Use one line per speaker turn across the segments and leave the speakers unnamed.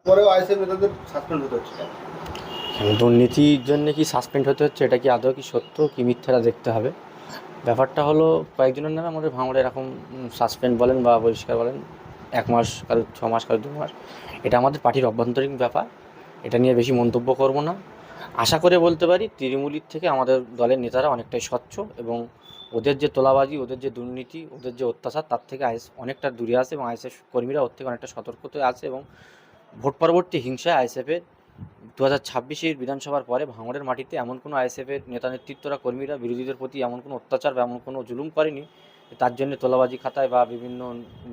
পরেও আইএসএফ নেতাদের সাসপেন্ড হতে হচ্ছে কেন?
দুর্নীতির জন্য কি সাসপেন্ড হতে হচ্ছে, এটা কি আদৌ কি সত্য কি মিথ্যাটা দেখতে হবে। ব্যাপারটা হলো, কয়েকজনের নামে আমাদের ভাঙড়ে এরকম সাসপেন্ড বলেন বা বহিষ্কার বলেন, 1 মাস কারো 6 মাস কারো 2 মাস, এটা আমাদের পার্টির অভ্যন্তরীণ ব্যাপার। এটা নিয়ে বেশি মন্তব্য করব না। আশা করে বলতে পারি তৃণমূলের থেকে আমাদের দলের নেতারা অনেকটাই স্বচ্ছ এবং ওদের যে তোলাবাজি, ওদের যে দুর্নীতি, ওদের যে অত্যাচার, তার থেকে অনেকটা দূরে আছে এবং আইএসএফ কর্মীরা ওর থেকে অনেকটা সতর্কতায় আছে। এবং ভোট পরবর্তী হিংসায় আইএসএফের 2026-এর বিধানসভার পরে ভাঙড়ের মাটিতে এমন কোনো আইএসএফের নেতা নেতৃত্বরা কর্মীরা বিরোধীদের প্রতি এমন কোনো অত্যাচার বা এমন কোনো জুলুম করেনি, তার জন্য তোলাবাজি খাতায় বা বিভিন্ন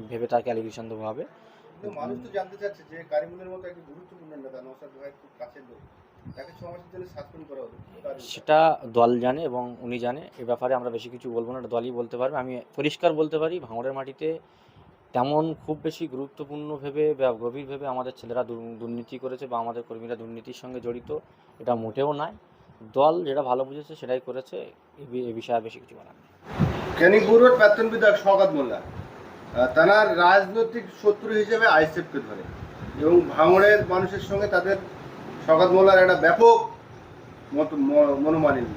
ভেবে তাকে অ্যালিগেশন দেওয়া হবে।
কিন্তু মানুষ তো জানতে চাচ্ছে যে কারিমুলের মতো একটি গুরুত্বপূর্ণ নেতা, নওশাদ ভাই খুব কাছের লোক, তাকে 6 মাসের জন্য সাসপেন্ড করা হলো।
সেটা দল জানে এবং উনি জানে। এ ব্যাপারে আমরা বেশি কিছু বলবো না, এটা দলই বলতে পারবে। আমি পরিষ্কার বলতে পারি, ভাঙড়ের মাটিতে তেমন খুব বেশি গুরুত্বপূর্ণ ভেবে বা গভীর ভেবে আমাদের ছেলেরা দুর্নীতি করেছে বা আমাদের কর্মীরা দুর্নীতির সঙ্গে জড়িত, এটা মোটেও নয়। দল যেটা ভালো বুঝেছে সেটাই করেছে। এ বিষয়ে আর বেশি কিছু বলার নেই।
ক্যানিং পৌর প্রাক্তন বিধায়ক শওকত মোল্লা তার রাজনৈতিক শত্রু হিসেবে আইএসএফকে ধরে এবং ভাঙড়ের মানুষের সঙ্গে তাদের শওকত মোল্লার একটা ব্যাপক মনোমালিন্য।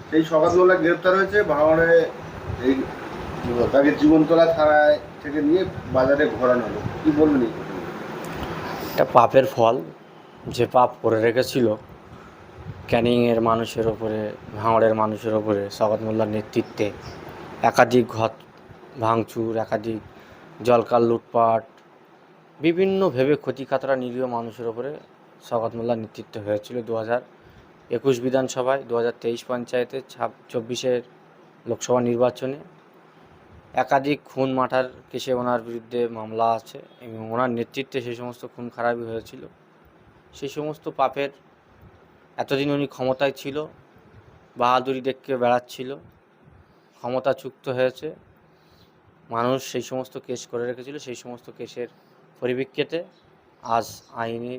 সেই শওকত মোল্লা গ্রেপ্তার হয়েছে ভাঙড়ে। এই তাকে জীবনতলা থানায় থেকে নিয়ে বাজারে ঘোরানো হলো। কি বলবেন এই ঘটনা?
এটা পাপের ফল। যে পাপ করে রেখেছিল ক্যানিংয়ের মানুষের ওপরে, ভাঙড়ের মানুষের ওপরে শওকত মোল্লার নেতৃত্বে একাধিক ঘর ভাঙচুর, একাধিক জলকাল লুটপাট, বিভিন্ন ভেবে ক্ষতিকাতরা নিরীহ মানুষের ওপরে শওকত মোল্লার নেতৃত্বে হয়েছিল 2021 বিধানসভায়, 2023 পঞ্চায়েতে, 24-এর লোকসভা নির্বাচনে। একাধিক খুন মার্ডার কেসে ওনার বিরুদ্ধে মামলা আছে এবং ওনার নেতৃত্বে সেই সমস্ত খুন খারাপি হয়েছিল। সেই সমস্ত পাপের এতদিন উনি ক্ষমতায় ছিল, বাহাদুরি দেখে বেড়াচ্ছিল, ক্ষমতাচ্যুত হয়েছে, মানুষ সেই সমস্ত কেস করে রেখেছিল। সেই সমস্ত কেসের পরিপ্রেক্ষিতে আজ আইনি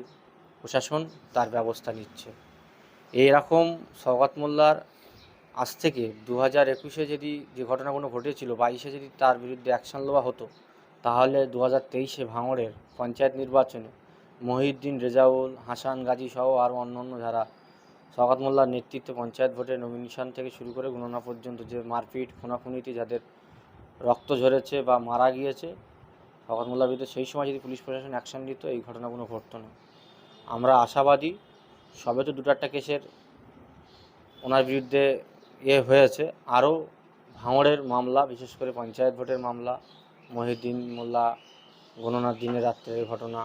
প্রশাসন তার ব্যবস্থা নিচ্ছে। এইরকম শওকত মোল্লার আজ থেকে 2021-এ যদি যে ঘটনাগুলো ঘটেছিল, 22-এ যদি তার বিরুদ্ধে অ্যাকশন নেওয়া হতো, তাহলে 2023-এ ভাঙড়ের পঞ্চায়েত নির্বাচনে মহিউদ্দিন, রেজাউল, হাসান, গাজী সহ আরও অন্যান্য যারা শওকত মোল্লার নেতৃত্বে পঞ্চায়েত ভোটের নমিনেশন থেকে শুরু করে গণনা পর্যন্ত যে মারপিট খুনাখুনিতে যাদের রক্ত ঝরেছে বা মারা গিয়েছে, শওকত মোল্লার বিরুদ্ধে সেই সময় যদি পুলিশ প্রশাসন অ্যাকশন নিত, এই ঘটনাগুলো ঘটতো না। আমরা আশাবাদী। সবে তো 2-4টা কেসের ওনার বিরুদ্ধে হয়েছে, আরও ভাঙড়ের মামলা, বিশেষ করে পঞ্চায়েত ভোটের মামলা, মহিউদ্দিন মোল্লা গণনার দিনে রাত্রের ঘটনা,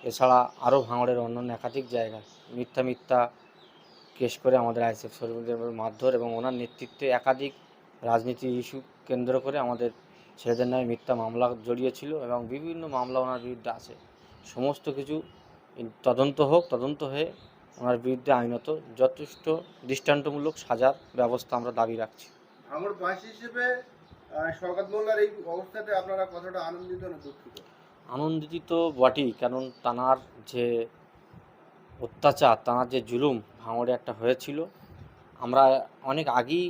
এছাড়া আরও ভাঙড়ের অন্যান্য একাধিক জায়গায় মিথ্যা কেস করে আমাদের আইএসএফ কর্মীদের মারধর এবং ওনার নেতৃত্বে একাধিক রাজনীতি ইস্যু কেন্দ্র করে আমাদের ছেলেদের নামে মিথ্যা মামলা জড়িয়েছিল এবং বিভিন্ন মামলা ওনার বিরুদ্ধে আছে। সমস্ত কিছু তদন্ত হোক, তদন্ত হয়ে ওনার বিরুদ্ধে আইনত যথেষ্ট দৃষ্টান্তমূলক সাজার ব্যবস্থা আমরা দাবি রাখছি।
ভাঙড় বাসী হিসেবে শওকত মোল্লার এই অবস্থাতে আপনারা কতটা আনন্দিত না দুঃখিত?
আনন্দিত তো বটেই, কারণ তানার যে অত্যাচার, তানার যে জুলুম ভাঙড়ে একটা হয়েছিল, আমরা অনেক আগেই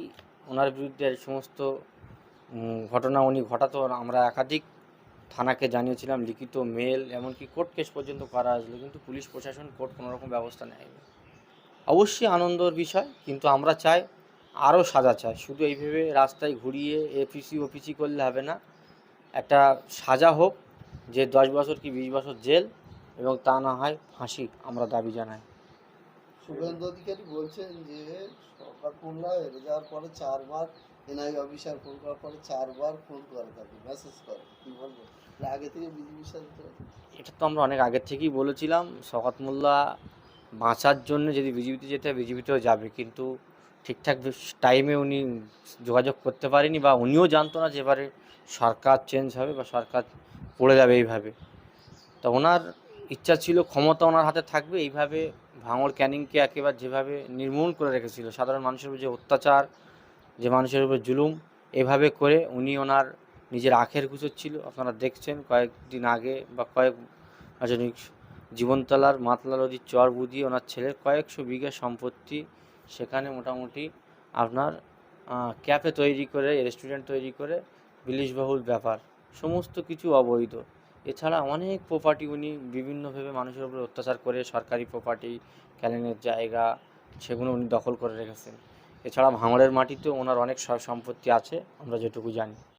ওনার বিরুদ্ধে এই সমস্ত ঘটনা উনি ঘটাতো আমরা একাধিক থানাকে জানিয়েছিলাম, লিখিত মেল, এমনকি কোর্ট কেস পর্যন্ত করা আসলো, কিন্তু পুলিশ প্রশাসন কোর্ট কোনো রকম ব্যবস্থা নেয়নি। অবশ্যই আনন্দের বিষয়, কিন্তু আমরা চাই আরও সাজা চাই। শুধু এইভাবে রাস্তায় ঘুরিয়ে ওপিসি করলে হবে না। একটা সাজা হোক, যে 10 বছর কি 20 বছর জেল, এবং তা না হয় ফাঁসি আমরা দাবি জানাই।
শুভেন্দু অধিকারী বলছেন যে শওকত মোল্লা হেরে যাওয়ার পরে 4 বার এনআই অফিসার ফোন করার পরে 4 বার ফোন করে থাকে, মেসেজ করে। কি বলবো, আগে থেকে বিজেপির সাথে
এটা তো আমরা অনেক আগের থেকেই বলেছিলাম, শওকত মোল্লা বাঁচার জন্য যদি বিজেপিতে যেতে হয় বিজেপিতেও যাবে, কিন্তু ঠিকঠাক টাইমে উনি যোগাযোগ করতে পারেনি বা উনিও জানতো না যে এবারে সরকার চেঞ্জ হবে বা সরকার পড়ে যাবে এইভাবে। তা ওনার ইচ্ছা ছিল ক্ষমতা ওনার হাতে থাকবে, এইভাবে ভাঙড় ক্যানিংকে একেবারে যেভাবে নির্মূল করে রেখেছিল, সাধারণ মানুষের উপর যে অত্যাচার, যে মানুষের উপর জুলুম, এভাবে করে উনি ওনার নিজের আখের গুছোচ্ছিল। আপনারা দেখছেন কয়েকদিন আগে বা কয়েক রাজনৈতিক জীবনতলার মাতলা নদীর চর বুঝিয়ে ওনার ছেলের কয়েকশো বিঘা সম্পত্তি, সেখানে মোটামুটি আপনার ক্যাফে তৈরি করে, রেস্টুরেন্ট তৈরি করে, বিলাসবহুল ব্যাপার, সমস্ত কিছু অবৈধ। এছাড়া অনেক প্রপার্টি উনি বিভিন্নভাবে মানুষের উপরে অত্যাচার করে সরকারি প্রপার্টি, ক্যানেলের জায়গা, সেগুলো উনি দখল করে রেখেছেন। এছাড়া ভাঙড়ের মাটিতেও ওনার অনেক সয় সম্পত্তি আছে আমরা যেটুকু জানি।